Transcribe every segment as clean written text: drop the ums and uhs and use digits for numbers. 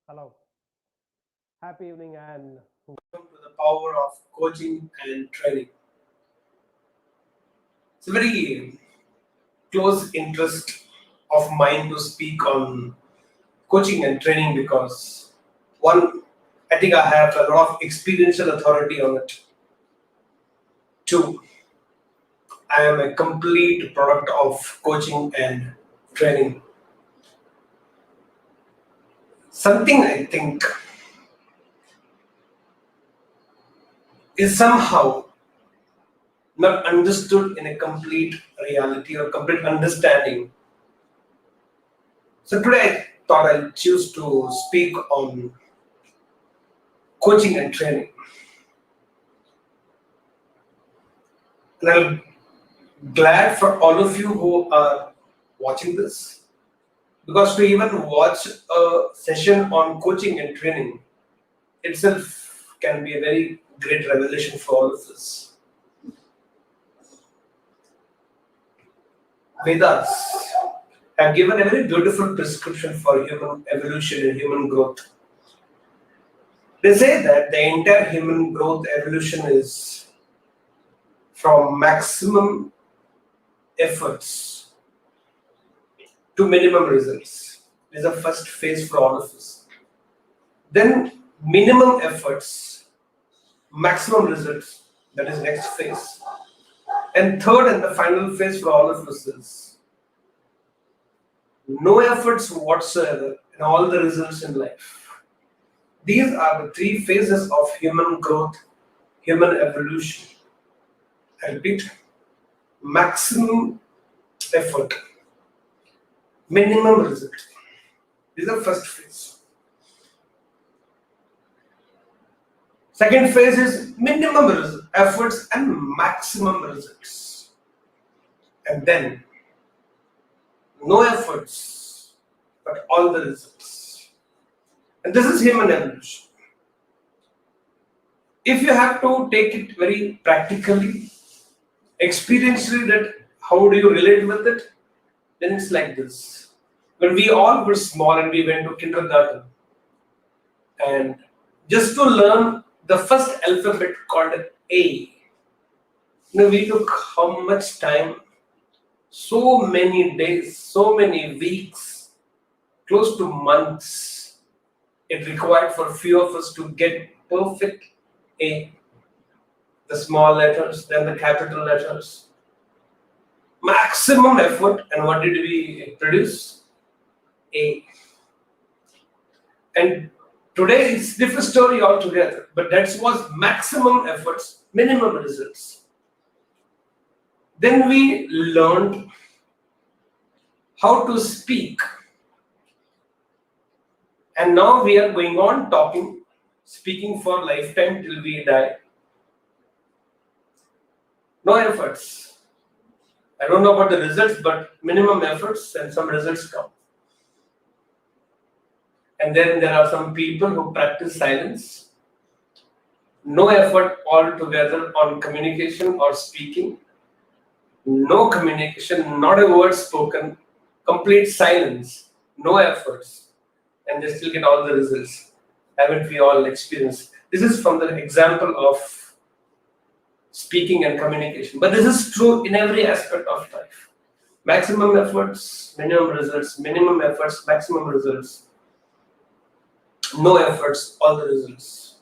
Hello, happy evening and Welcome to the power of coaching and training. It's a very close interest of mine to speak on coaching and training because one, I think I have a lot of experiential authority on it. Two, I am a complete product of coaching and training. Something I think is somehow not understood in a complete reality or complete understanding. So today I thought I'll choose to speak on coaching and training. And I'm glad for all of you who are watching this because to even watch a session on coaching and training itself can be a very great revelation for all of us. Vedas have given a very beautiful prescription for human evolution and human growth. They say that the entire human growth evolution is from maximum efforts to minimum results. This is the first phase for all of us. Then minimum efforts, maximum results. That is next phase. And third and the final phase for all of us is no efforts whatsoever and all the results in life. These are the three phases of human growth, human evolution. I repeat, maximum effort, minimum result. This is the first phase. Second phase is minimum efforts and maximum results. And then no efforts, but all the results. And this is human evolution. If you have to take it very practically, experientially, that how do you relate with it, then it's like this. When we all were small and we went to kindergarten, and just to learn the first alphabet called A, we took how much time? So many days, so many weeks, close to months. It required for few of us to get perfect A, the small letters, then the capital letters. Maximum effort, and what did we produce? A. And today it's different story altogether, but that was maximum efforts, minimum results. Then we learned how to speak, and now we are going on talking, speaking for lifetime till we die. No efforts. I don't know about the results, but minimum efforts and some results come. And then there are some people who practice silence. No effort altogether on communication or speaking. No communication, not a word spoken. Complete silence. No efforts. And they still get all the results. Haven't we all experienced? This is from the example of speaking and communication. But this is true in every aspect of life. Maximum efforts, minimum results. Minimum efforts, maximum results. No efforts, all the results.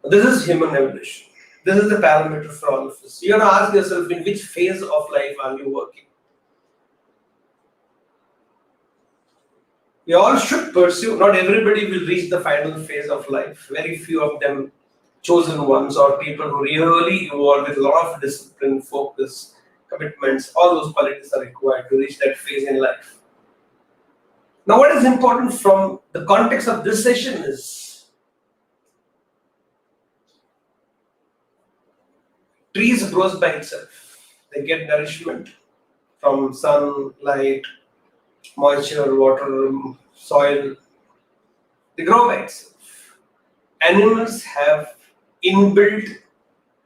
This is human evolution. This is the parameter for all of us. You have to ask yourself, in which phase of life are you working? We all should pursue, not everybody will reach the final phase of life. Very few of them, chosen ones, or people who really evolve with a lot of discipline, focus, commitments, all those qualities are required to reach that phase in life. Now, what is important from the context of this session is trees grows by itself. They get nourishment from sun, light, moisture, water, soil. They grow by itself. Animals have inbuilt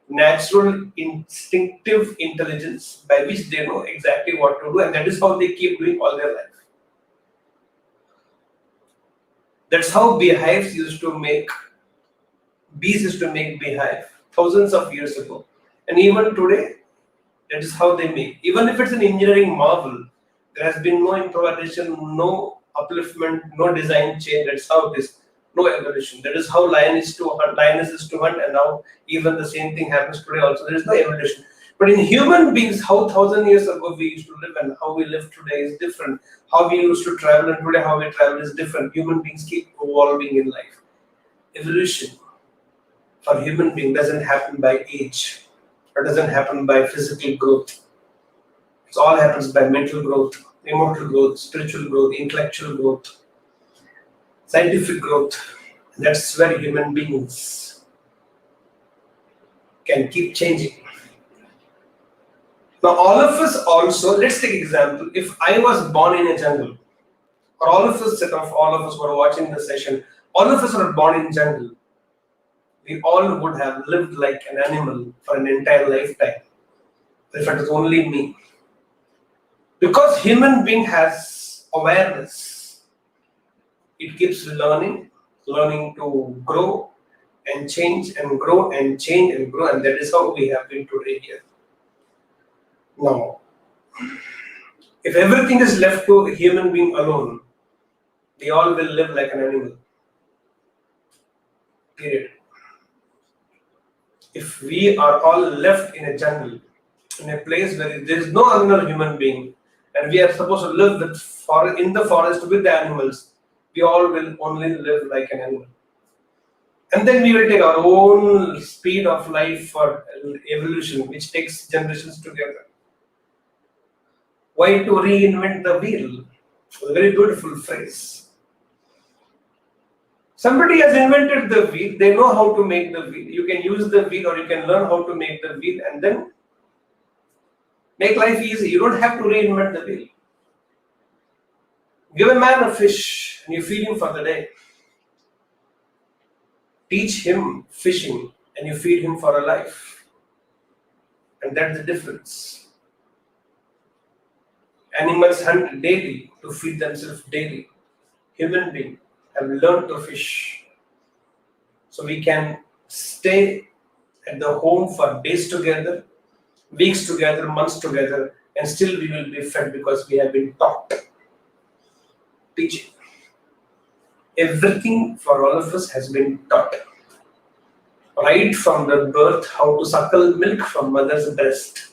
natural instinctive intelligence by which they know exactly what to do, and that is how they keep doing all their life. That's how beehives used to make, bees used to make beehive thousands of years ago. And even today, that is how they make. Even if it's an engineering marvel, there has been no improvisation, no upliftment, no design change. That's how it is. No evolution. That is how lioness is to hunt, and now even the same thing happens today also. There is no evolution. But in human beings, how 1,000 years ago we used to live and how we live today is different. How we used to travel and today how we travel is different. Human beings keep evolving in life. Evolution for human being doesn't happen by age. It doesn't happen by physical growth. It all happens by mental growth, emotional growth, spiritual growth, intellectual growth, scientific growth. That's where human beings can keep changing. Now, all of us also, let's take example. If I was born in a jungle, or all of us who are watching this session, all of us are born in jungle. We all would have lived like an animal for an entire lifetime. If it is only me. Because human being has awareness, it keeps learning to grow and change and grow and change and grow, and that is how we have been today here. Now, if everything is left to a human being alone, we all will live like an animal. Period. If we are all left in a jungle, in a place where there is no other human being, and we are supposed to live in the forest with the animals, we all will only live like an animal. And then we will take our own speed of life for evolution, which takes generations together. Why to reinvent the wheel? A very beautiful phrase. Somebody has invented the wheel, they know how to make the wheel. You can use the wheel or you can learn how to make the wheel and then make life easy. You don't have to reinvent the wheel. Give a man a fish and you feed him for the day. Teach him fishing and you feed him for a life. And that's the difference. Animals hunt daily to feed themselves daily. Human beings have learned to fish. So we can stay at the home for days together, weeks together, months together, and still we will be fed because we have been taught. Teaching. Everything for all of us has been taught. Right from the birth, how to suckle milk from mother's breast.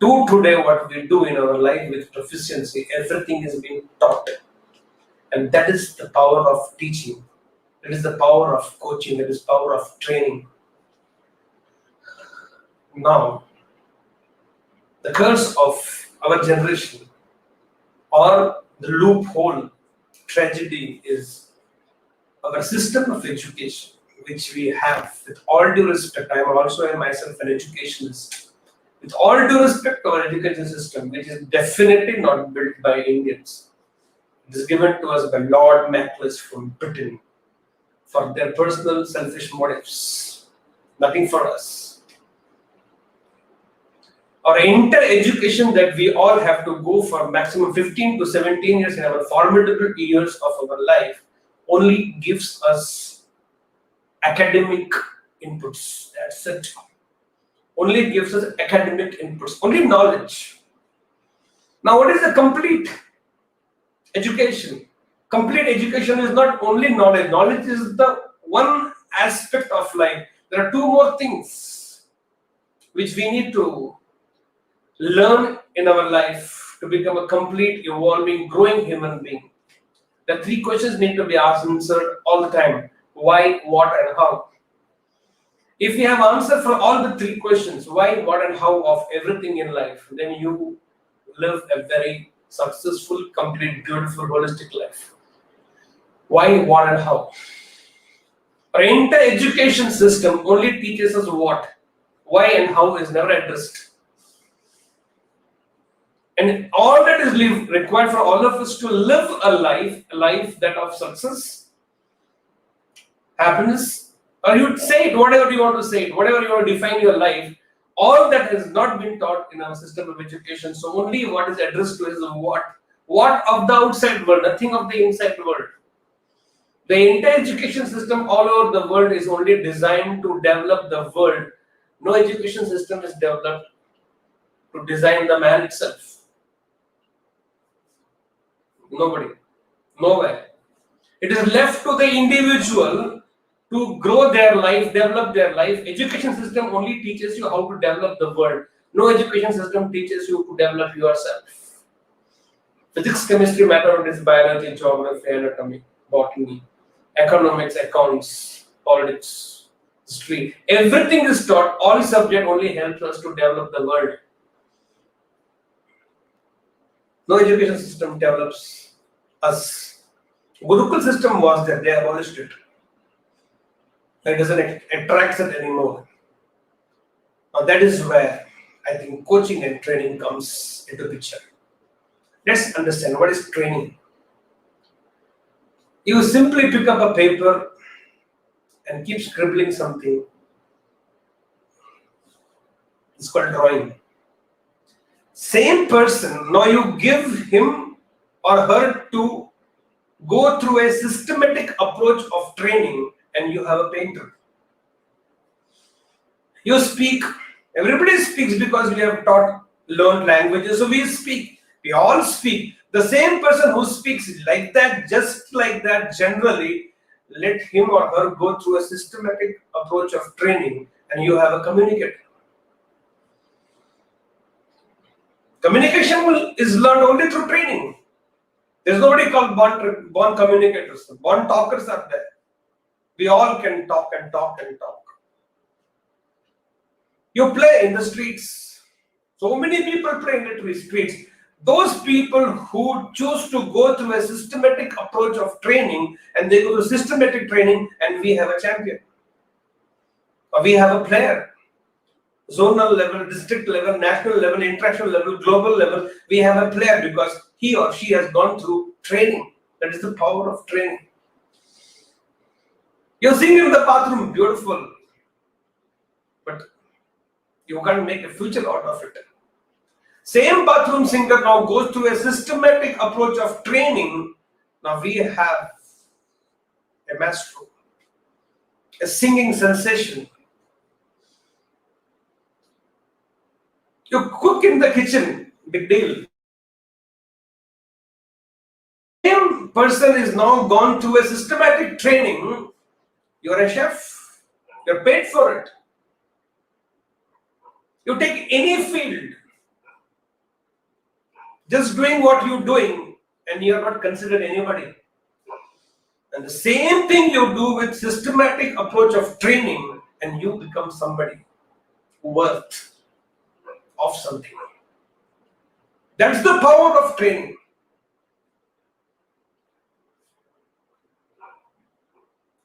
To today, what we do in our life with proficiency, everything is being taught. And that is the power of teaching. That is the power of coaching. That is the power of training. Now, the curse of our generation or the loophole tragedy is our system of education, which we have. With all due respect, I am also myself an educationist. With all due respect to our education system, which is definitely not built by Indians. It is given to us by Lord Macclesfield from Britain for their personal selfish motives. Nothing for us. Our entire education that we all have to go for maximum 15 to 17 years in our formidable years of our life only gives us academic inputs. That's it. Only gives us academic inputs, only knowledge. Now, what is the complete education? Complete education is not only knowledge. Knowledge is the one aspect of life. There are two more things which we need to learn in our life to become a complete, evolving, growing human being. The three questions need to be answered all the time. Why, what, and how. If you have answer for all the three questions, why, what, and how of everything in life, then you live a very successful, complete, beautiful, holistic life. Why, what, and how. Our entire education system only teaches us what. Why and how is never addressed. And all that is required for all of us to live a life that of success, happiness, or you say it, whatever you want to say it, whatever you want to define your life, all that has not been taught in our system of education. So only what is addressed to is what of the outside world, nothing of the inside world. The entire education system all over the world is only designed to develop the world. No education system is developed to design the man itself. Nobody. Nowhere. It is left to the individual to grow their life, develop their life. Education system only teaches you how to develop the world. No education system teaches you to develop yourself. Physics, chemistry, mathematics, biology, geography, anatomy, botany, economics, accounts, politics, history. Everything is taught. All subject only helps us to develop the world. No education system develops us. Gurukul system was there. They abolished it. It doesn't attract it anymore. Now that is where I think coaching and training comes into picture. Let's understand what is training. You simply pick up a paper and keep scribbling something. It's called drawing. Same person, now you give him or her to go through a systematic approach of training and you have a painter. You speak, everybody speaks because we have learned languages, so we speak. We all speak. The same person who speaks like that, just like that, generally, let him or her go through a systematic approach of training and you have a communicator. Communication is learned only through training. There's nobody called born communicators. Born talkers are there. We all can talk and talk and talk. You play in the streets. So many people play in the streets. Those people who choose to go through a systematic approach of training and they go to systematic training and we have a champion. Or we have a player. Zonal level, district level, national level, international level, global level, we have a player because he or she has gone through training. That is the power of training. You sing in the bathroom, beautiful, but you can't make a future out of it. Same bathroom singer now goes through a systematic approach of training. Now we have a maestro, a singing sensation. You cook in the kitchen, big deal. Same person is now gone through a systematic training. You're a chef. You're paid for it. You take any field, just doing what you're doing, and you're not considered anybody. And the same thing you do with systematic approach of training, and you become somebody worth of something. That's the power of training.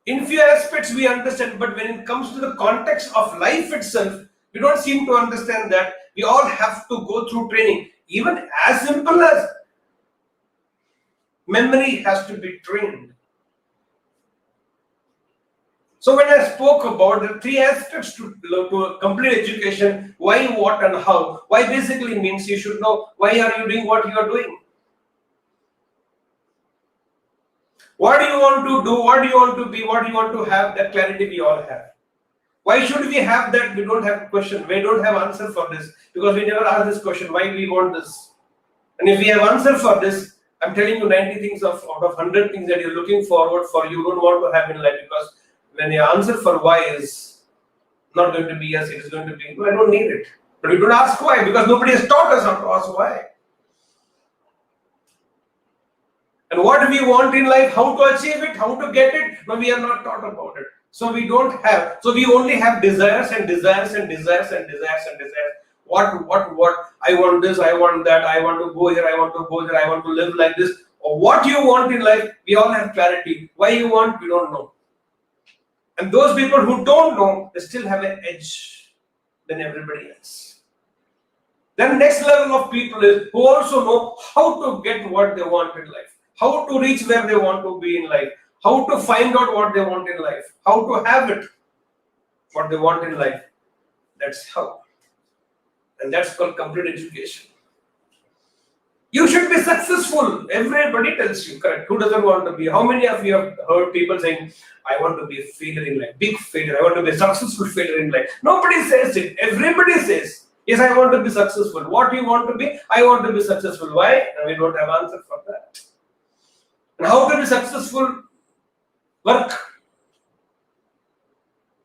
In few aspects we understand, but when it comes to the context of life itself, we don't seem to understand that we all have to go through training. Even as simple as memory has to be trained. So when I spoke about the three aspects to complete education, why, what and how, why basically means you should know why are you doing what you are doing. What do you want to do, what do you want to be, what do you want to have, that clarity we all have. Why should we have that? We don't have a question. We don't have answer for this because we never ask this question, why we want this. And if we have answer for this, I'm telling you 90 things out of 100 things that you're looking forward for, you don't want to have in life, because when the answer for why is not going to be yes, it is going to be, no, I don't need it. But we don't ask why because nobody has taught us how to ask why. And what we want in life, how to achieve it, how to get it, no, we are not taught about it. So we don't have, so we only have desires and desires and desires and desires and desires. What, I want this, I want that, I want to go here, I want to go there, I want to live like this. Or what you want in life, we all have clarity. Why you want, we don't know. And those people who don't know, they still have an edge than everybody else. Then next level of people is who also know how to get what they want in life, how to reach where they want to be in life, how to find out what they want in life, how to have it, what they want in life. That's how. And that's called complete education. You should be successful. Everybody tells you, correct? Who doesn't want to be? How many of you have heard people saying, I want to be a failure in life, big failure, I want to be a successful failure in life? Nobody says it. Everybody says, yes, I want to be successful. What do you want to be? I want to be successful. Why? And we don't have answer for that. And how to be successful? Work.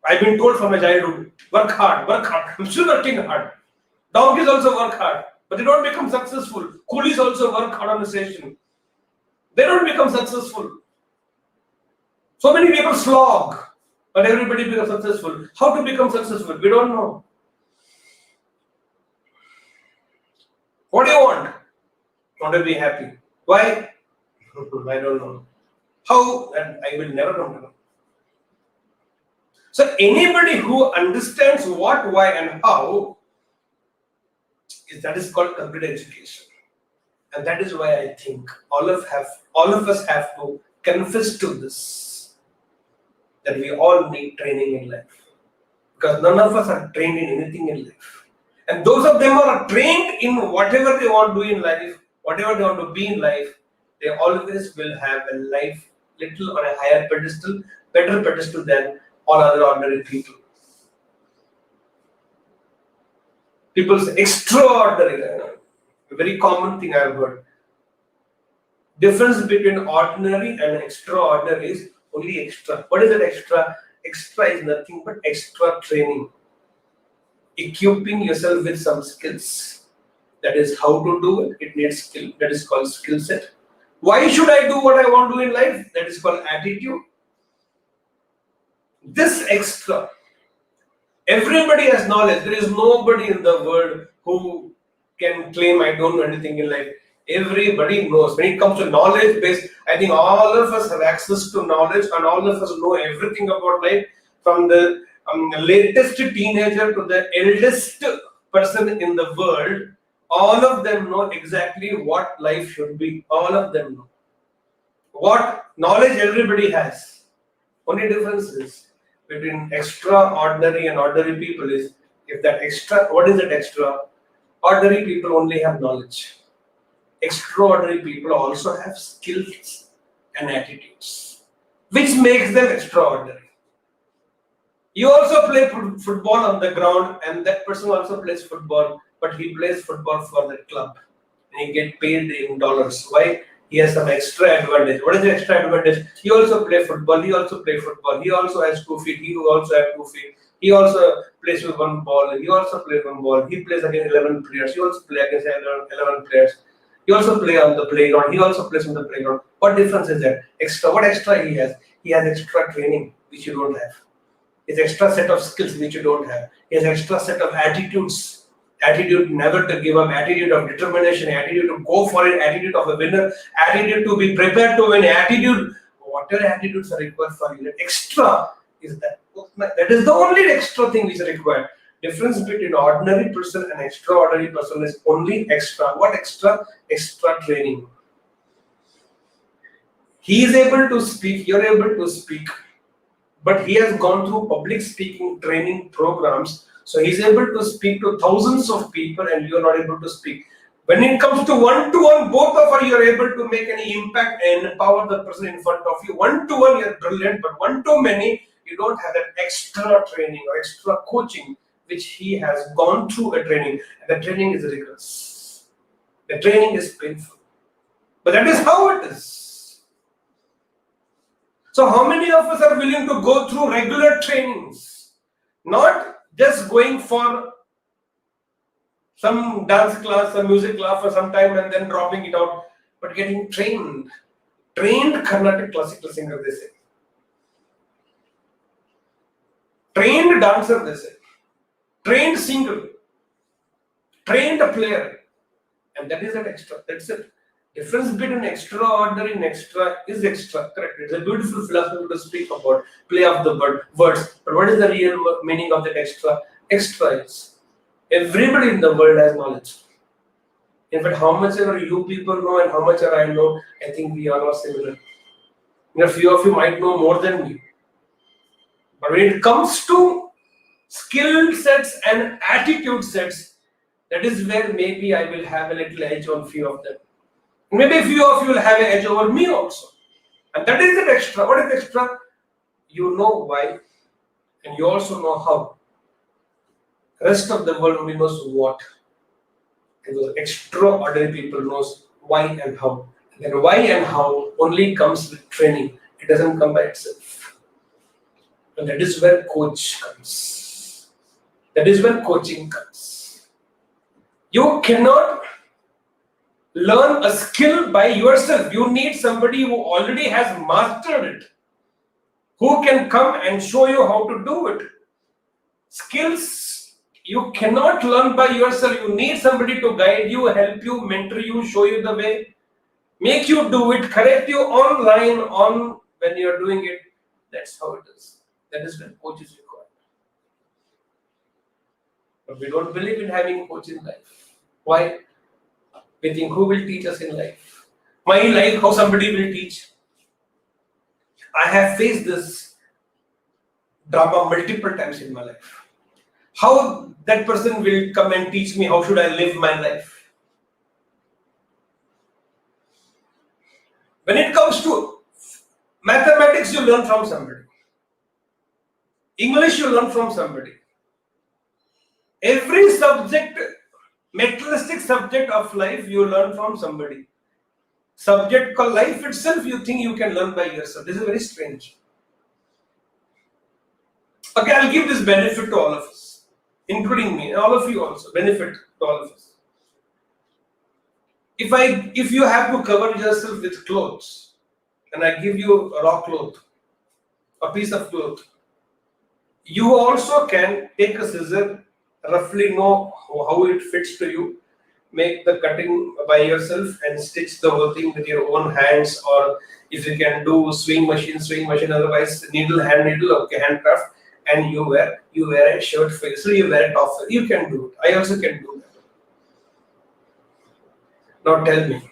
I've been told from my childhood, work hard, work hard. I'm still working hard. Donkeys also work hard, but they don't become successful. Coolies also work hard on the station. They don't become successful. So many people slog, but everybody becomes successful. How to become successful? We don't know. What do you want? Want to be happy. Why? I don't know. How? And I will never know. So anybody who understands what, why, and how, that is called complete education. And that is why I think all of us have to confess to this, that we all need training in life. Because none of us are trained in anything in life. And those of them who are trained in whatever they want to do in life, whatever they want to be in life, they always will have a life little on a higher pedestal, better pedestal than all other ordinary people. People say extraordinary, a very common thing I have heard. Difference between ordinary and extraordinary is only extra. What is that extra? Extra is nothing but extra training. Equipping yourself with some skills. That is how to do it. It needs skill. That is called skill set. Why should I do what I want to do in life? That is called attitude. This extra. Everybody has knowledge. There is nobody in the world who can claim I don't know anything in life. Everybody knows. When it comes to knowledge based, I think all of us have access to knowledge and all of us know everything about life, from the latest teenager to the eldest person in the world. All of them know exactly what life should be. All of them know. What knowledge everybody has. Only difference is between extraordinary and ordinary people is, if that extra, what is that extra? Ordinary people only have knowledge. Extraordinary people also have skills and attitudes, which makes them extraordinary. You also play football on the ground, and that person also plays football, but he plays football for the club and he gets paid in dollars. Why? He has some extra advantage. What is the extra advantage? He also plays football. He also plays football. He also has 2 feet. He also has 2 feet. He also plays with one ball. He also plays one ball. He plays against 11 players. He also plays against 11 players. He also plays on the playground. He also plays on the playground. What difference is that? Extra. What extra he has? He has extra training, which you don't have. He has extra set of skills, which you don't have. He has extra set of attitudes. Attitude never to give up, attitude of determination, attitude to go for it, attitude of a winner, attitude to be prepared to win, attitude, whatever attitudes are required for you. Extra is that. That is the only extra thing which is required. Difference between ordinary person and extraordinary person is only extra. What extra? Extra training. He is able to speak, you're able to speak, but he has gone through public speaking training programs. So he's able to speak to thousands of people and you're not able to speak. When it comes to one-to-one, both of you are able to make any impact and empower the person in front of you. One-to-one, you're brilliant, but one-to-many, you don't have that extra training or extra coaching, which he has gone through a training. And the training is rigorous. The training is painful. But that is how it is. So how many of us are willing to go through regular trainings? Not just going for some dance class, some music class for some time and then dropping it out, but getting trained. Trained Carnatic classical singer, they say. Trained dancer, they say. Trained singer. Trained player. And that is an extra. That's it. Difference between extraordinary and extra is extra. Correct. It's a beautiful philosophy to speak about. Play of the words. But what is the real meaning of that extra? Extra is everybody in the world has knowledge. In fact, how much ever you people know and how much ever I know, I think we all are similar. A few of you might know more than me. But when it comes to skill sets and attitude sets, that is where maybe I will have a little edge on few of them. Maybe a few of you will have an edge over me also. And that is the extra. What is extra? You know why, and you also know how. Rest of the world only knows what. And those extraordinary people knows why and how. And then why and how only comes with training. It doesn't come by itself. And that is where coach comes. That is where coaching comes. You cannot learn a skill by yourself. You need somebody who already has mastered it, who can come and show you how to do it. Skills you cannot learn by yourself. You need somebody to guide you, help you, mentor you, show you the way, make you do it, correct you online on when you are doing it. That's how it is. That is when coach is required. But we don't believe in having a coach in life. Why? We think, who will teach us in life? My life, how somebody will teach? I have faced this drama multiple times in my life. How that person will come and teach me how should I live my life? When it comes to mathematics, you learn from somebody. English, you learn from somebody. Every subject, materialistic subject of life, you learn from somebody. Subject called life itself, you think you can learn by yourself. This is very strange. Okay, I'll give this benefit to all of us, including me, and all of you also. Benefit to all of us. If you have to cover yourself with clothes, and I give you a raw cloth, a piece of cloth, you also can take a scissor, roughly know how it fits to you, make the cutting by yourself and stitch the whole thing with your own hands, or if you can do swing machine, otherwise needle, hand needle, okay, handcraft, and you wear a shirt for yourself, you wear a top, you can do it. I also can do that. Now tell me,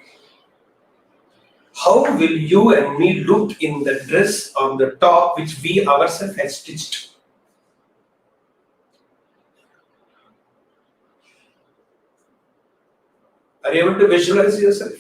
how will you and me look in the dress or the top which we ourselves have stitched? Are you able to visualize yourself?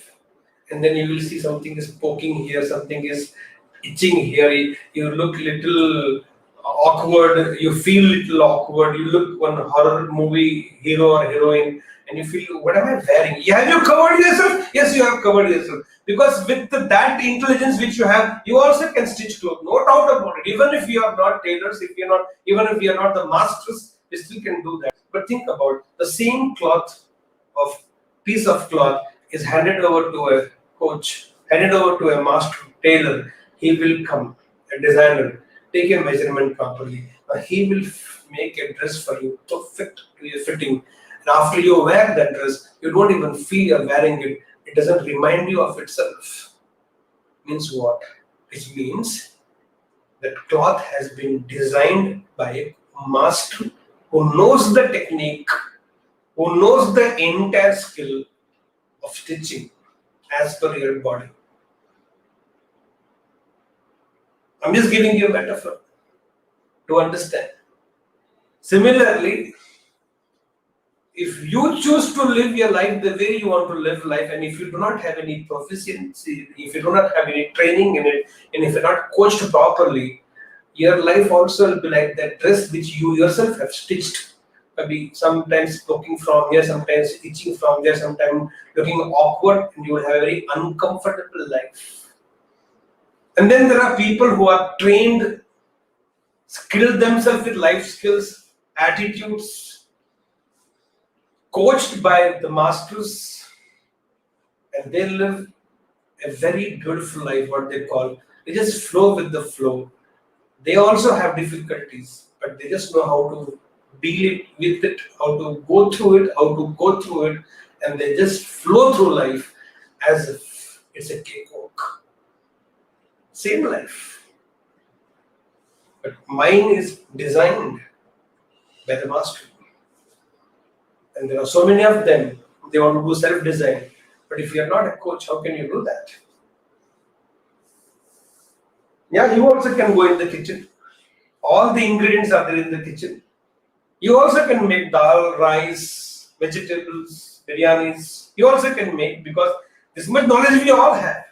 And then you will see something is poking here, something is itching here. You look little awkward, you feel little awkward. You look one horror movie hero or heroine, and you feel, what am I wearing? Yeah, have you covered yourself? Yes, you have covered yourself. Because with that intelligence which you have, you also can stitch clothes. No doubt about it. Even if you are not tailors, even if you are not the masters, you still can do that. But think about the same cloth of piece of cloth is handed over to a coach, handed over to a master tailor. He will come, a designer, take a measurement properly. He will make a dress for you to fit to your fitting. And after you wear that dress, you don't even feel you're wearing it. It doesn't remind you of itself. Means what? It means that cloth has been designed by a master who knows the technique, who knows the entire skill of stitching as per your body. I'm just giving you a metaphor to understand. Similarly, if you choose to live your life the way you want to live life, and if you do not have any proficiency, if you do not have any training in it, and if you're not coached properly, your life also will be like that dress which you yourself have stitched. Maybe sometimes poking from here, sometimes itching from there, sometimes looking awkward, and you will have a very uncomfortable life. And then there are people who are trained, skilled themselves with life skills, attitudes, coached by the masters, and they live a very beautiful life, what they call. They just flow with the flow. They also have difficulties, but they just know how to deal with it, how to go through it, and they just flow through life as if it's a cakewalk. Same life. But mine is designed by the master. And there are so many of them, they want to do self-design. But if you are not a coach, how can you do that? Yeah, you also can go in the kitchen. All the ingredients are there in the kitchen. You also can make dal, rice, vegetables, biryanis. You also can make, because This much knowledge we all have.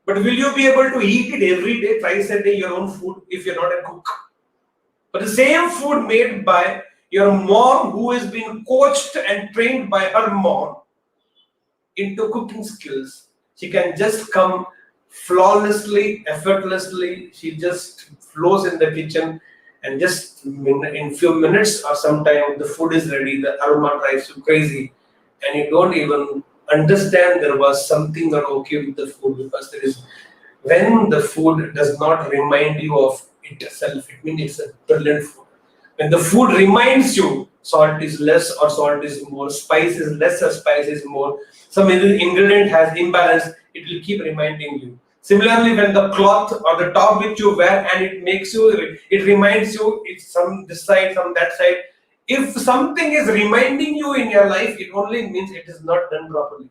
But will you be able to eat it every day, twice a day, your own food, if you're not a cook? But the same food made by your mom, who has been coached and trained by her mom into cooking skills, she can just come flawlessly, effortlessly. She just flows in the kitchen, and just in few minutes or sometime the food is ready. The aroma drives you crazy, and you don't even understand there was something not okay with the food, because there is, when the food does not remind you of itself, it means it's a brilliant food. When the food reminds you, salt is less or salt is more, spice is less or spice is more, some ingredient has imbalance, it will keep reminding you. Similarly, when the cloth or the top which you wear, and it reminds you, it's some this side, some that side. If something is reminding you in your life, it only means it is not done properly.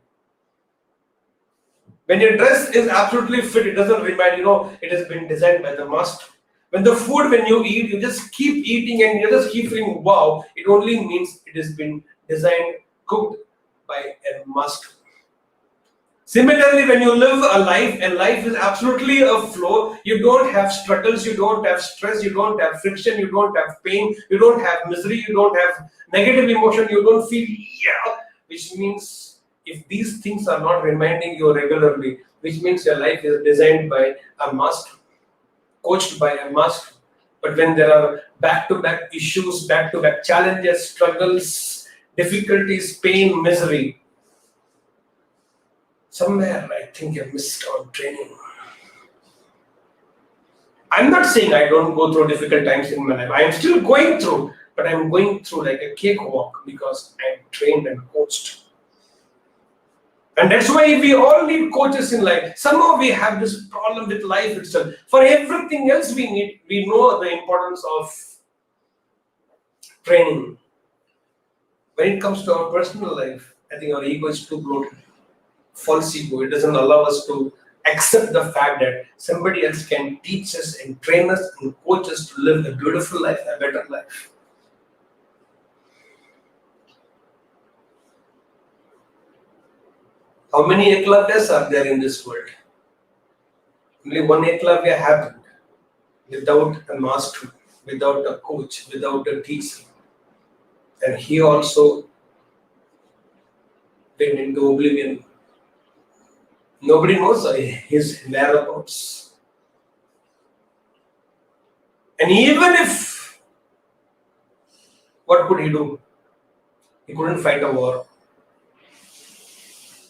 When your dress is absolutely fit, it doesn't remind it has been designed by the master. When the food, when you eat, you just keep eating and you just keep feeling wow, it only means it has been designed, cooked by a master. Similarly, when you live a life and life is absolutely a flow, you don't have struggles, you don't have stress, you don't have friction, you don't have pain, you don't have misery, you don't have negative emotion, you don't feel which means if these things are not reminding you regularly, which means your life is designed by a master, coached by a master. But when there are back-to-back issues, back-to-back challenges, struggles, difficulties, pain, misery, somewhere I think I missed on training. I'm not saying I don't go through difficult times in my life. I am still going through, but I'm going through like a cakewalk because I'm trained and coached. And that's why we all need coaches in life. Somehow we have this problem with life itself. For everything else we know the importance of training. When it comes to our personal life, I think our ego is too bloated. False ego. It doesn't allow us to accept the fact that somebody else can teach us and train us and coach us to live a beautiful life, a better life. How many Ekavyas are there in this world? Only one Eklavya happened without a master, without a coach, without a teacher. And he also went into oblivion. Nobody knows his whereabouts. And even if, what could he do? He couldn't fight a war.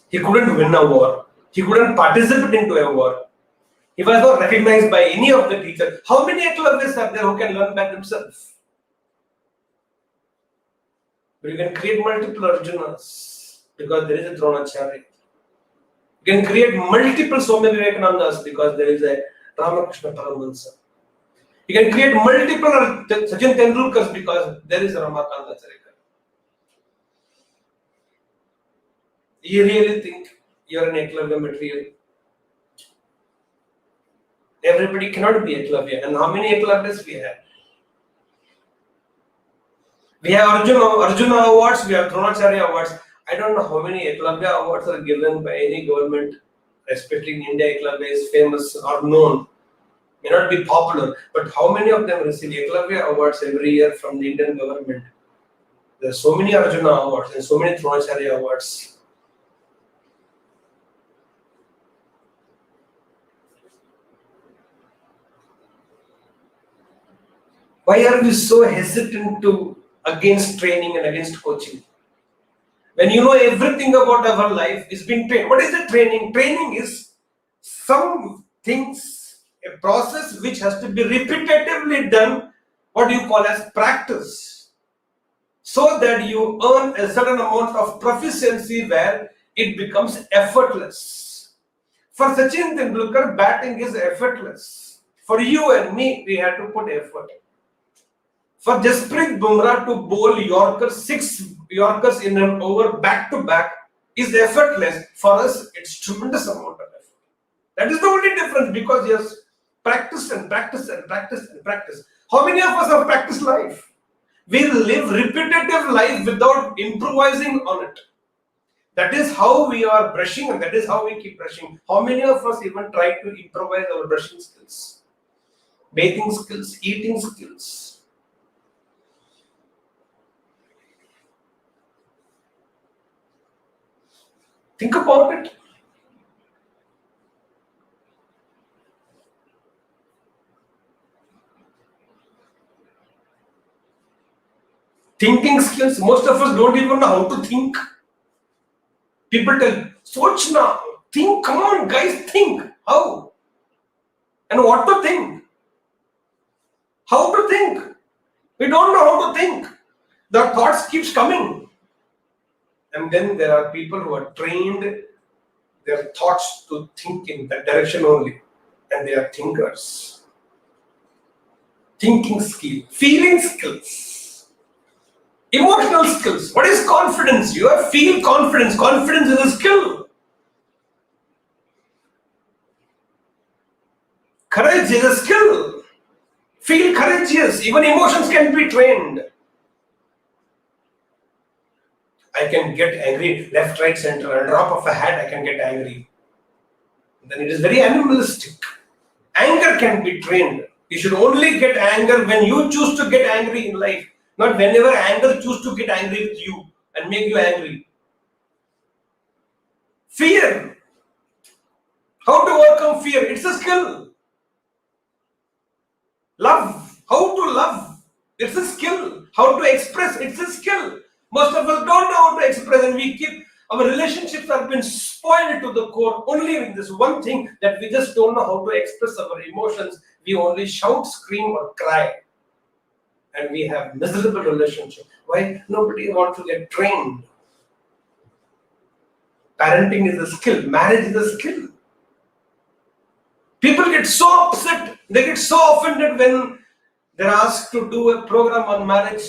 He couldn't win a war. He couldn't participate into a war. He was not recognized by any of the teachers. How many Ekavyas are there who can learn by themselves? But you can create multiple Arjunas because there is a Dronacharya. You can create multiple Swami Vivekanandas because there is a Ramakrishna Paramahansa. You can create multiple Sachin Tendulkars because there is a Ramakanta Charikar. You really think you're an Eklavya material? Everybody cannot be Eklavya. And how many Ekavyas we have? We have Arjuna awards, we have Dronacharya awards. I don't know how many Eklavya awards are given by any government, especially in India. Eklavya is famous or known, may not be popular, but how many of them receive Eklavya awards every year from the Indian government? There are so many Arjuna awards and so many Dronacharya awards. Why are we so hesitant against training and against coaching? When you know everything about our life is being trained. What is the training? Training is some things, a process which has to be repetitively done, what you call as practice, so that you earn a certain amount of proficiency where it becomes effortless. For Sachin Tendulkar, batting is effortless. For you and me, we had to put effort. For Jasprit Bumrah to bowl six Yorkers in an over back to back is effortless. For us, it's tremendous amount of effort. That is the only difference, because he has practiced and practiced and practiced and practiced. How many of us have practiced life? We live repetitive life without improvising on it. That is how we are brushing, and that is how we keep brushing. How many of us even try to improvise our brushing skills, bathing skills, eating skills? Think about it. Thinking skills, most of us don't even know how to think. People tell, Soch now, think, come on guys, think. How? And what to think? How to think? We don't know how to think. The thoughts keeps coming. And then there are people who are trained their thoughts to think in that direction only. And they are thinkers. Thinking skill, feeling skills, emotional skills. What is confidence? You have feel confidence. Confidence is a skill. Courage is a skill. Feel courageous. Even emotions can be trained. I can get angry left, right, center. A drop of a hat, I can get angry. Then it is very animalistic. Anger can be trained. You should only get anger when you choose to get angry in life, not whenever anger choose to get angry with you and make you angry. Fear. How to overcome fear? It's a skill. Love. How to love? It's a skill. How to express? It's a skill. Most of us don't know how to express, and we keep our relationships have been spoiled to the core only with this one thing, that we just don't know how to express our emotions. We only shout, scream, or cry, and we have miserable relationship. Why? Nobody wants to get trained. Parenting is a skill. Marriage is a skill. People get so upset. They get so offended when they're asked to do a program on marriage.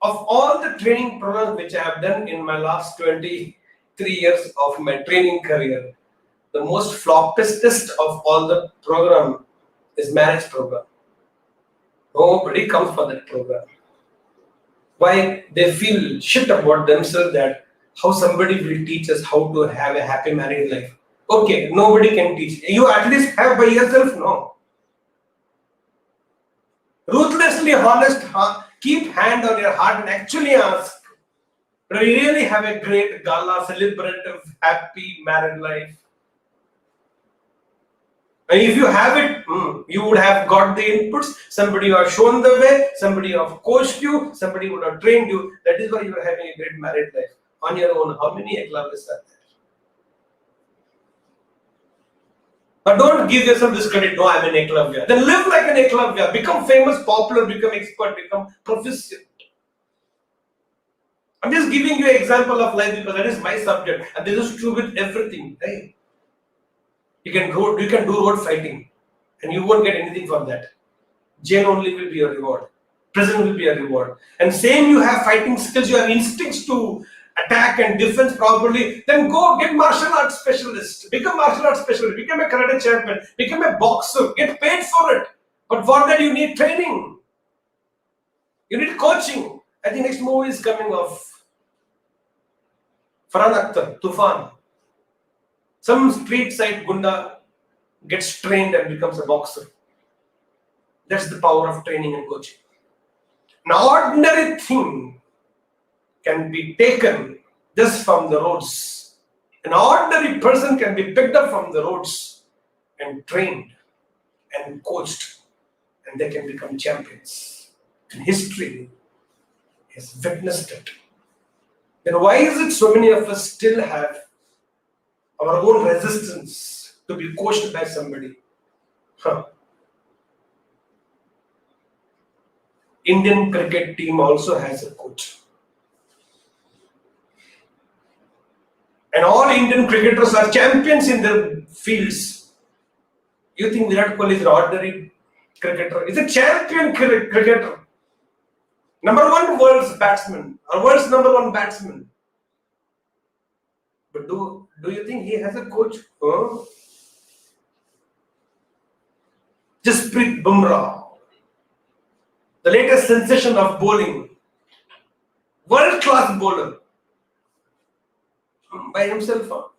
Of all the training programs which I have done in my last 23 years of my training career, the most floppest of all the program is marriage program. Nobody comes for that program. Why? They feel shit about themselves, that how somebody will teach us how to have a happy married life. Okay, nobody can teach. You at least have by yourself, no. Ruthlessly honest, keep hand on your heart and actually ask, do you really have a great gala, celebrative, happy married life? And if you have it, you would have got the inputs, somebody would have shown the way, somebody would have coached you, somebody would have trained you. That is why you are having a great married life. On your own, how many eklavas are there? But don't give yourself this credit, no, I'm an eklavya. Then live like an eklavya, become famous, popular, become expert, become proficient. I'm just giving you an example of life because that is my subject, and this is true with everything, right? You can do road fighting, and you won't get anything from that. Jail only will be your reward. Prison will be your reward. And same, you have fighting skills, you have instincts to attack and defense properly, then go get martial arts specialist, become martial arts specialist, become a karate champion, become a boxer, get paid for it. But for that you need training. You need coaching. I think next movie is coming of Farhan Akhtar, Tufan. Some street side gunda gets trained and becomes a boxer. That's the power of training and coaching. An ordinary thing can be taken just from the roads. An ordinary person can be picked up from the roads and trained and coached, and they can become champions. And history has witnessed it. Then why is it so many of us still have our own resistance to be coached by somebody? Indian cricket team also has a coach. And all Indian cricketers are champions in their fields. You think Virat Kohli is an ordinary cricketer? He's a champion cricketer. Number one world's batsman, or world's number one batsman. But do you think he has a coach? Jasprit Bumrah, the latest sensation of bowling, world-class bowler. By himself.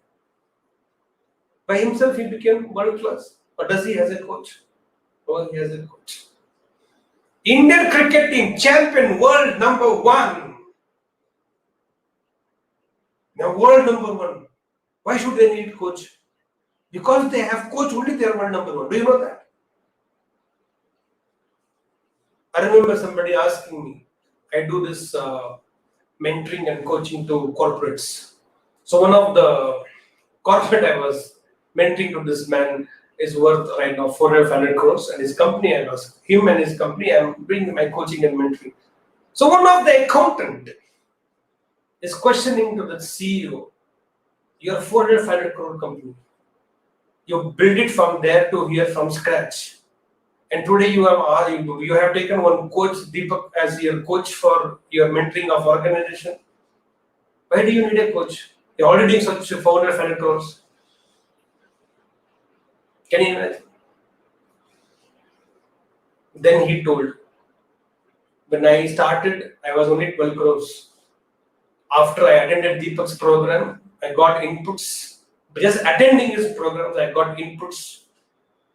By himself he became world class. Or does he has a coach? Oh, he has a coach. Indian cricket team champion, world number one. Now world number one. Why should they need coach? Because they have coach only they are world number one. Do you know that? I remember somebody asking me, I do this mentoring and coaching to corporates. So one of the corporate I was mentoring to this man is worth right now 400 crores, and his company I was him and his company I'm doing my coaching and mentoring. So one of the accountant is questioning to the CEO, your 400 crore company, you build it from there to here from scratch. And today you have taken one coach, Deepak, as your coach for your mentoring of organization. Why do you need a coach? You're already doing such 400 crores. Can you imagine? Then he told, when I started, I was only 12 crores. After I attended Deepak's program, I got inputs. Just attending his programs, I got inputs,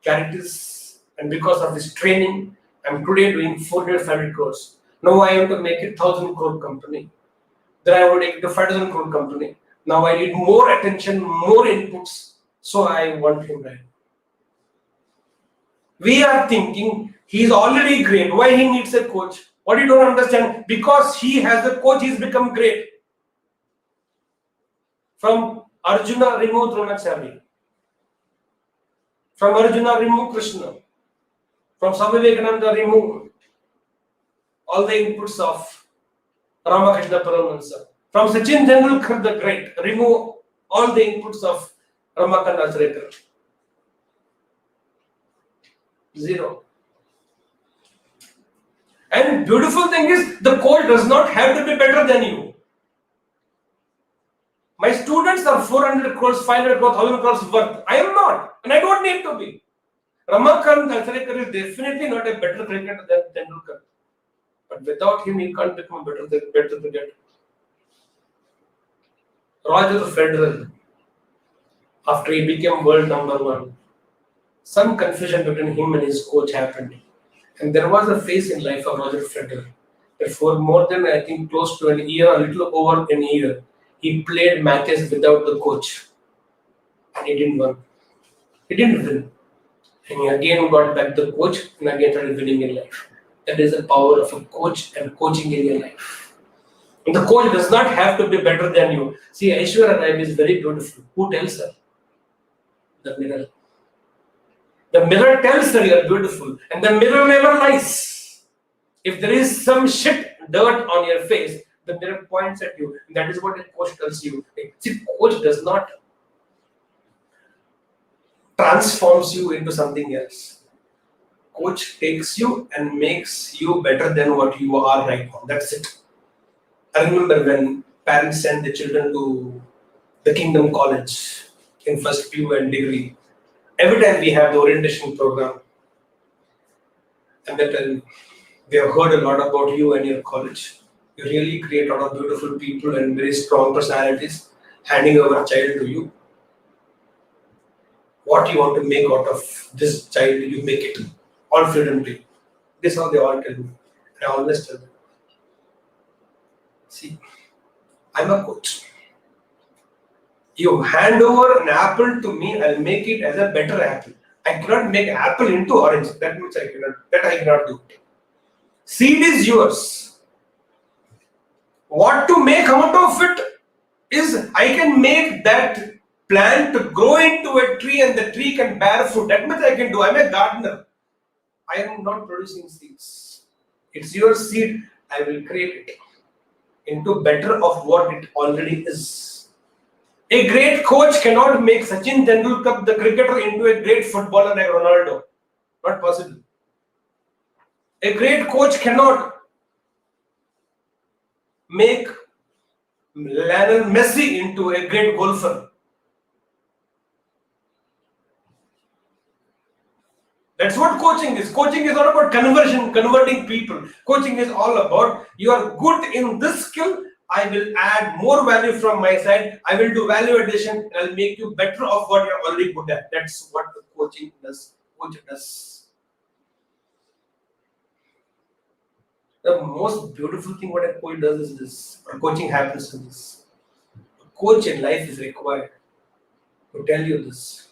clarities, and because of this training, I'm today doing 400 crores. Now I have to make it 1,000 crore company. Then I would take it to 5,000 crore company. Now I need more attention, more inputs. So I want him right. We are thinking he's already great. Why he needs a coach? What you don't understand? Because he has a coach, he's become great. From Arjuna, remove Dronacharya. From Arjuna, remove Krishna. From Swami Vivekananda, remove all the inputs of Ramakrishna Paramahansa. From Sachin Tendulkar the Great, remove all the inputs of Ramakant Achrekar. Zero. And beautiful thing is, the coach does not have to be better than you. My students are 400 crores, 500 crores, 1000 crores worth. I am not, and I don't need to be. Ramakant Achrekar is definitely not a better cricketer than Tendulkar. But without him, he can't become a better cricketer. Roger Federer, after he became world number one, some confusion between him and his coach happened. And there was a phase in life of Roger Federer that for more than, I think, close to an year, a little over an year, he played matches without the coach. And he didn't win. He didn't win. And he again got back the coach and again started winning in life. That is the power of a coach and coaching in your life. And the coach does not have to be better than you. See, Aishwarya Rai is very beautiful. Who tells her? The mirror. The mirror tells her you're beautiful, and the mirror never lies. If there is some shit, dirt on your face, the mirror points at you. And that is what a coach tells you. See, coach does not transforms you into something else. Coach takes you and makes you better than what you are right now. That's it. I remember when parents send the children to the Kingdom College in first PU and degree. Every time we have the orientation program, and that we have heard a lot about you and your college. You really create a lot of beautiful people and very strong personalities, handing over a child to you. What you want to make out of this child, you make it. All freedom to you. This is how they all tell me. And I always tell them. See, I'm a coach. You hand over an apple to me, I'll make it as a better apple. I cannot make apple into orange. That much I cannot do. Seed is yours. What to make out of it is I can make that plant to grow into a tree and the tree can bear fruit. That much I can do. I'm a gardener. I am not producing seeds. It's your seed. I will create it into better of what it already is. A great coach cannot make Sachin Tendulkar, the cricketer, into a great footballer like Ronaldo. Not possible. A great coach cannot make Lionel Messi into a great golfer. That's what coaching is. Coaching is not about converting people. Coaching is all about you are good in this skill, I will add more value from my side. I will do value addition and I'll make you better of what you're already good at. That's what the coaching does. Coach does. The most beautiful thing what a coach does is this, or coaching happens to this. A coach in life is required to tell you this.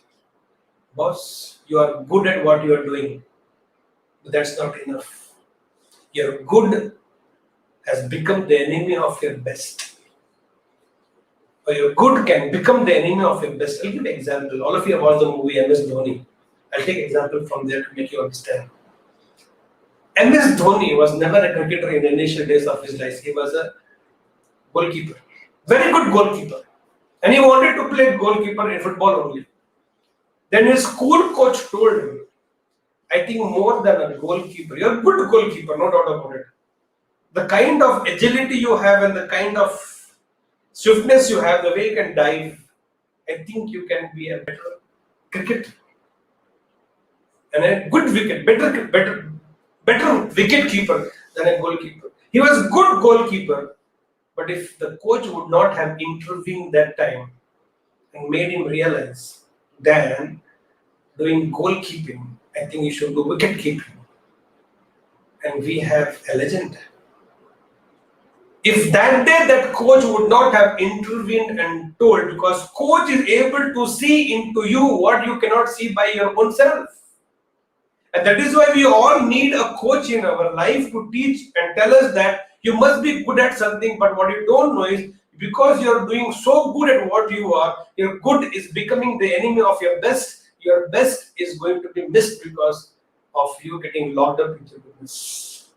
Boss, you are good at what you are doing, but that's not enough. Your good has become the enemy of your best. Or your good can become the enemy of your best. I'll give an example. All of you have watched the movie MS Dhoni. I'll take example from there to make you understand. MS Dhoni was never a cricketer in the initial days of his life. He was a goalkeeper. Very good goalkeeper. And he wanted to play goalkeeper in football only. Then his school coach told him, I think more than a goalkeeper, you're a good goalkeeper, no doubt about it. The kind of agility you have and the kind of swiftness you have, the way you can dive, I think you can be a better cricketer. And a good wicket, better wicket keeper than a goalkeeper. He was good goalkeeper, but if the coach would not have intervened that time and made him realize that doing goalkeeping, I think you should do wicket keeping. And we have a legend. If that day that coach would not have intervened and told, because coach is able to see into you what you cannot see by your own self. And that is why we all need a coach in our life to teach and tell us that you must be good at something, but what you don't know is because you're doing so good at what you are, your good is becoming the enemy of your best is going to be missed because of you getting locked up into goodness.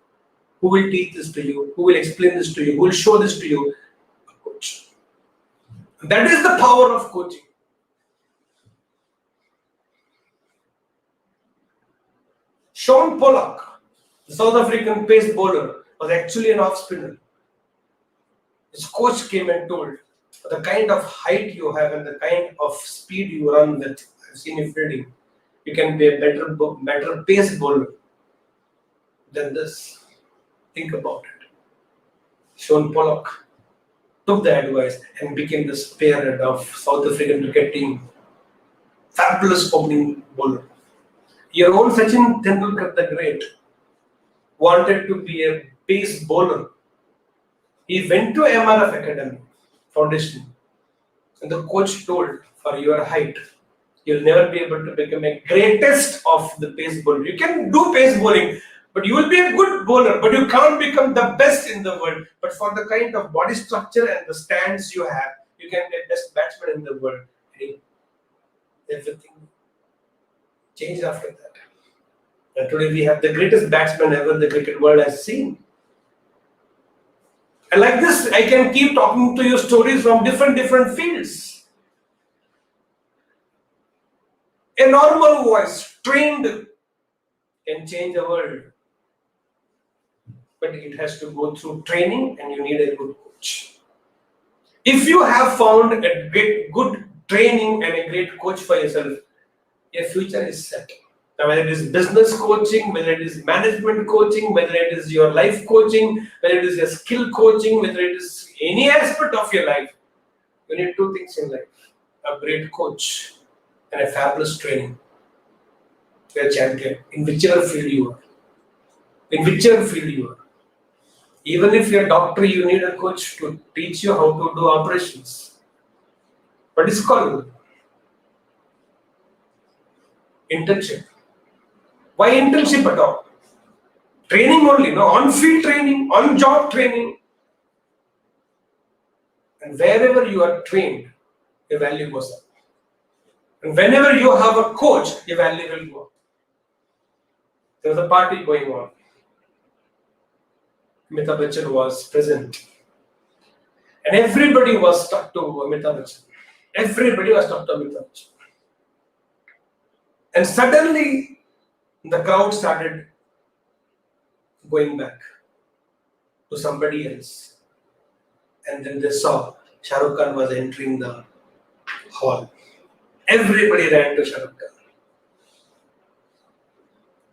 Who will teach this to you? Who will explain this to you? Who will show this to you? A coach. That is the power of coaching. Sean Pollock, the South African pace bowler, was actually an off spinner. His coach came and told, the kind of height you have and the kind of speed you run with, I've seen you fielding, you can be a better pace bowler than this. Think about it. Sean Pollock took the advice and became the spearhead of South African cricket team. Fabulous opening bowler. Your own Sachin Tendulkar the Great wanted to be a pace bowler. He went to MRF Academy Foundation and the coach told, for your height, you'll never be able to become a greatest of the pace bowler. You can do pace bowling, but you will be a good bowler, but you can't become the best in the world. But for the kind of body structure and the stance you have, you can be the best batsman in the world. Everything changed after that. And today we have the greatest batsman ever the cricket world has seen. And like this, I can keep talking to you stories from different fields. A normal voice, trained, can change the world. But it has to go through training and you need a good coach. If you have found a good training and a great coach for yourself, your future is set. Now, whether it is business coaching, whether it is management coaching, whether it is your life coaching, whether it is your skill coaching, whether it is any aspect of your life, you need two things in life: a great coach and a fabulous training. You're a champion in whichever field you are. In whichever field you are. Even if you're a doctor, you need a coach to teach you how to do operations. But it's called internship. Why internship at all? Training only, no? On-field training, on-job training. And wherever you are trained, your value goes up. And whenever you have a coach, your value will go up. There was a party going on. Amitabh Bachchan was present. And everybody was stuck to Amitabh Bachchan. Everybody was stuck to Amitabh Bachchan. And suddenly, the crowd started going back to somebody else. And then they saw Shah Rukh Khan was entering the hall. Everybody ran to Shah Rukh Khan.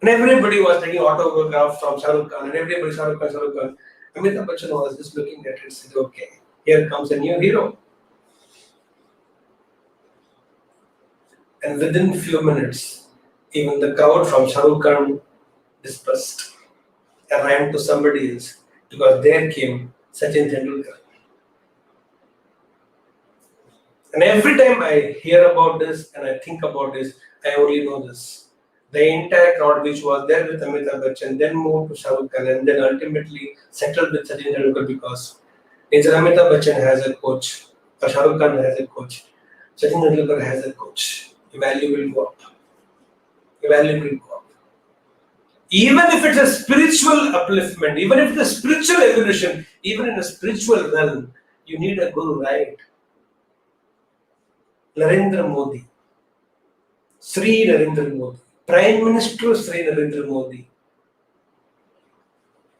And everybody was taking autographs from Shah Rukh Khan. And everybody, Shah Rukh Khan, Shah Rukh Khan. Amitabh Bachchan was just looking at it and said, okay, Here comes a new hero. And within few minutes, even the crowd from Shah Rukh Khan dispersed and ran to somebody else because there came Sachin Tendulkar. And every time I hear about this and I think about this, I only know this. The entire crowd which was there with Amitabh Bachchan then moved to Shah Rukh Khan and then ultimately settled with Sachin Tendulkar because either Amitabh Bachchan has a coach or Shah Rukh Khan has a coach. Sachin Tendulkar has a coach. Your value will go up. Your value will go up. Even if it's a spiritual upliftment, even if it's a spiritual evolution, even in a spiritual realm, you need a guru, right? Narendra Modi, Sri Narendra Modi, Prime Minister Sri Narendra Modi,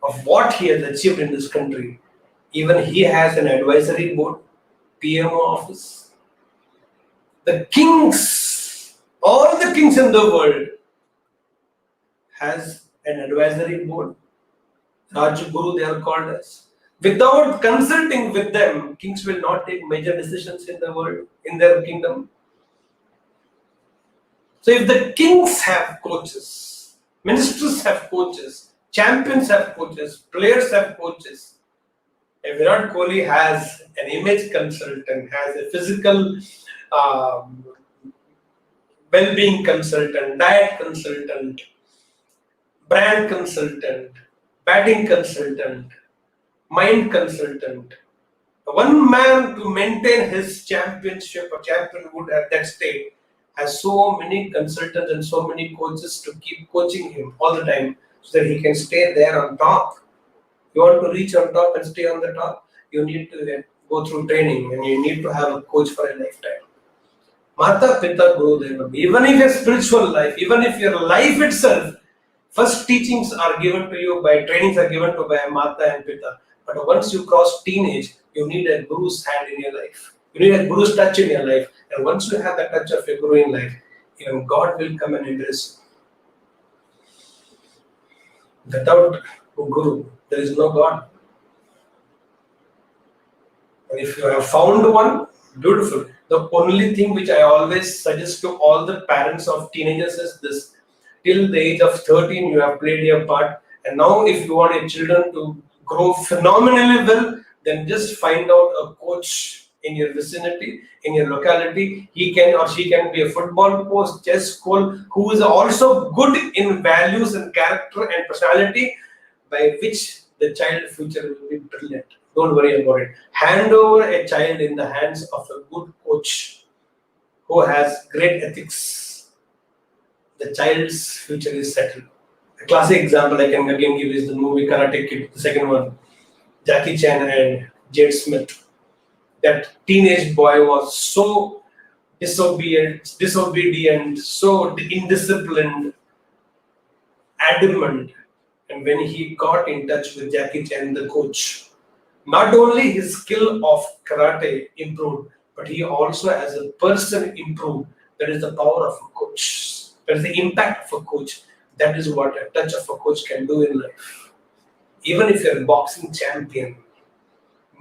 of what he has achieved in this country, even he has an advisory board, PMO office. The kings, all the kings in the world, has an advisory board. Rajguru, they are called as. Without consulting with them, kings will not take major decisions in the world, in their kingdom. So if the kings have coaches, ministers have coaches, champions have coaches, players have coaches, if Virat Kohli has an image consultant, has a physical um, well-being consultant, diet consultant, brand consultant, batting consultant, mind consultant. One man to maintain his championship or championhood at that state has so many consultants and so many coaches to keep coaching him all the time so that he can stay there on top. You want to reach on top and stay on the top, you need to go through training and you need to have a coach for a lifetime. Mata, Pita, Guru, Deva. Even if your spiritual life, even if your life itself, first teachings are given to you by trainings are given to by Mata and Pita. But once you cross teenage, you need a guru's hand in your life. You need a guru's touch in your life. And once you have the touch of a guru in life, even God will come and embrace you. Without a guru, there is no God. And if you have found one, beautiful. The only thing which I always suggest to all the parents of teenagers is this. Till the age of 13, you have played your part. And now if you want your children to grow phenomenally well, then just find out a coach in your vicinity, in your locality. He can or she can be a football coach, chess coach, who is also good in values and character and personality, by which the child's future will be brilliant. Don't worry about it. Hand over a child in the hands of a good coach who has great ethics. The child's future is settled. A classic example I can again give is the movie Karate Kid, the second one. Jackie Chan and Jade Smith. That teenage boy was so disobedient, so indisciplined, adamant. And when he got in touch with Jackie Chan, the coach, not only his skill of karate improved, but he also as a person improved. That is the power of a coach. That is the impact of a coach. That is what a touch of a coach can do in life. Even if you're a boxing champion,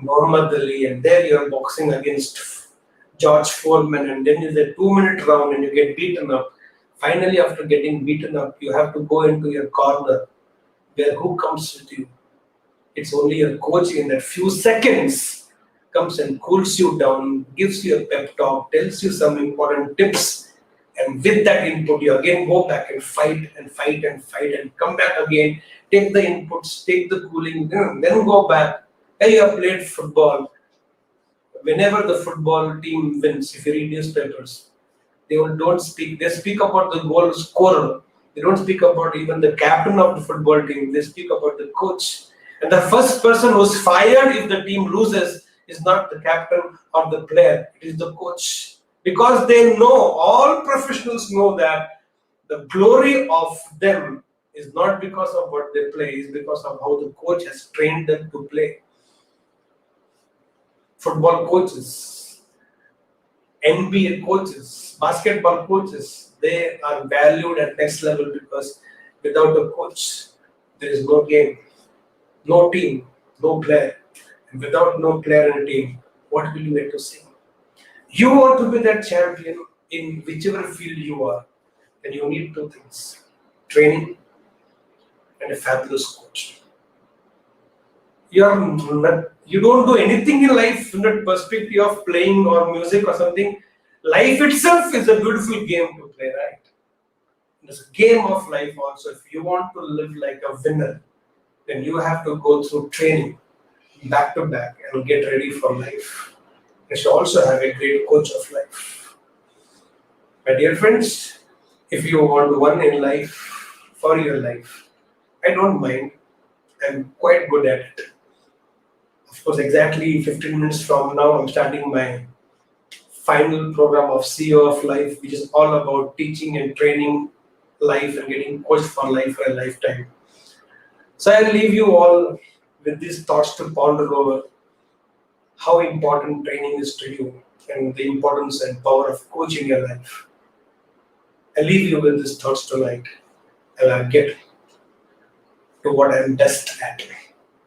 Muhammad Ali, and there you're boxing against George Foreman, and then is a 2-minute round and you get beaten up. Finally, after getting beaten up, you have to go into your corner where who comes with you? It's only your coach in that few seconds comes and cools you down, gives you a pep talk, tells you some important tips, and with that input, you again go back and fight and fight and fight and come back again, take the inputs, take the cooling, then go back. Hey, you have played football. Whenever the football team wins, if you read newspapers, don't speak. They speak about the goal scorer. They don't speak about even the captain of the football team. They speak about the coach. And the first person who's fired if the team loses is not the captain or the player. It is the coach. Because they know, all professionals know that the glory of them is not because of what they play, it's because of how the coach has trained them to play. Football coaches, NBA coaches, basketball coaches, they are valued at next level because without a coach, there is no game, no team, no player. And without no player in a team, what will you get to say? You want to be that champion in whichever field you are, then you need two things: training and a fabulous coach. You don't do anything in life from the perspective of playing or music or something. Life itself is a beautiful game to play, right? It's a game of life also. If you want to live like a winner, then you have to go through training back to back and get ready for life. You should also have a great coach of life. My dear friends, if you want one in life for your life, I don't mind. I'm quite good at it. Of course, exactly 15 minutes from now, I'm starting my final program of CEO of Life, which is all about teaching and training life and getting coached for life for a lifetime. So I'll leave you all with these thoughts to ponder over how important training is to you and the importance and power of coaching your life. I leave you with these thoughts tonight and I'll get to what I'm best at.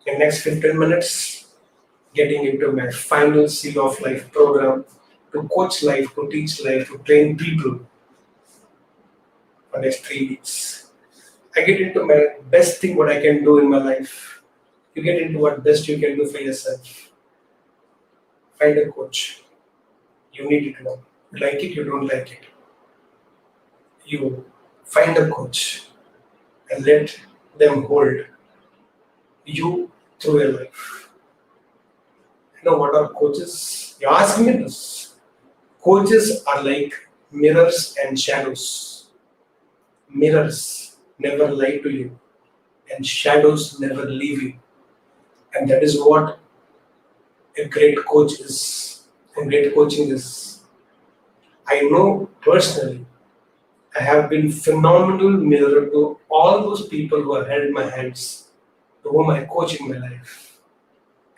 In next 15 minutes, getting into my final CEO of Life program to coach life, to teach life, to train people for next 3 weeks. I get into my best thing what I can do in my life. You get into what best you can do for yourself. Find a coach. You need it now. You like it, you don't like it. You find a coach and let them hold you through your life. You know what are coaches? You ask me this. Coaches are like mirrors and shadows. Mirrors never lie to you, and shadows never leave you. And that is what a great coach is. And great coaching is. I know personally, I have been phenomenal mirror to all those people who have held my hands, to whom I coach in my life.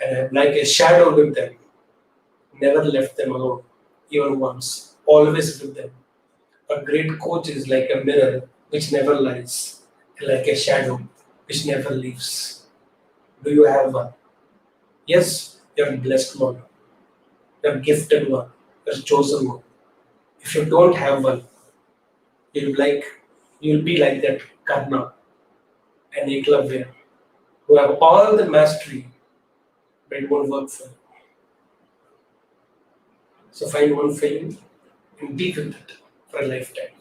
And I'm like a shadow with them. Never left them alone, even once. Always with them. A great coach is like a mirror which never lies, and like a shadow which never leaves. Do you have one? Yes, you're a blessed one. You're a gifted one. You're a chosen one. If you don't have one, you'll like you'll be like that Karna and Eklavya, who have all the mastery, but it won't work for you. So find one for you and be with it for a lifetime.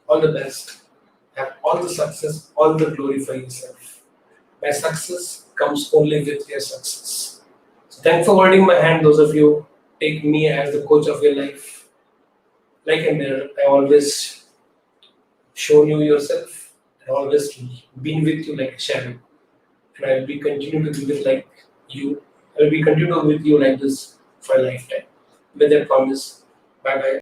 All the best. Have all the success, all the glory for yourself. My success comes only with your success. So thanks for holding my hand, those of you. Take me as the coach of your life. Like a mirror, I always shown you yourself. I always been with you like a shadow. And I will be continue to be with like you. I will be continue with you like this for a lifetime. With that promise. Bye bye.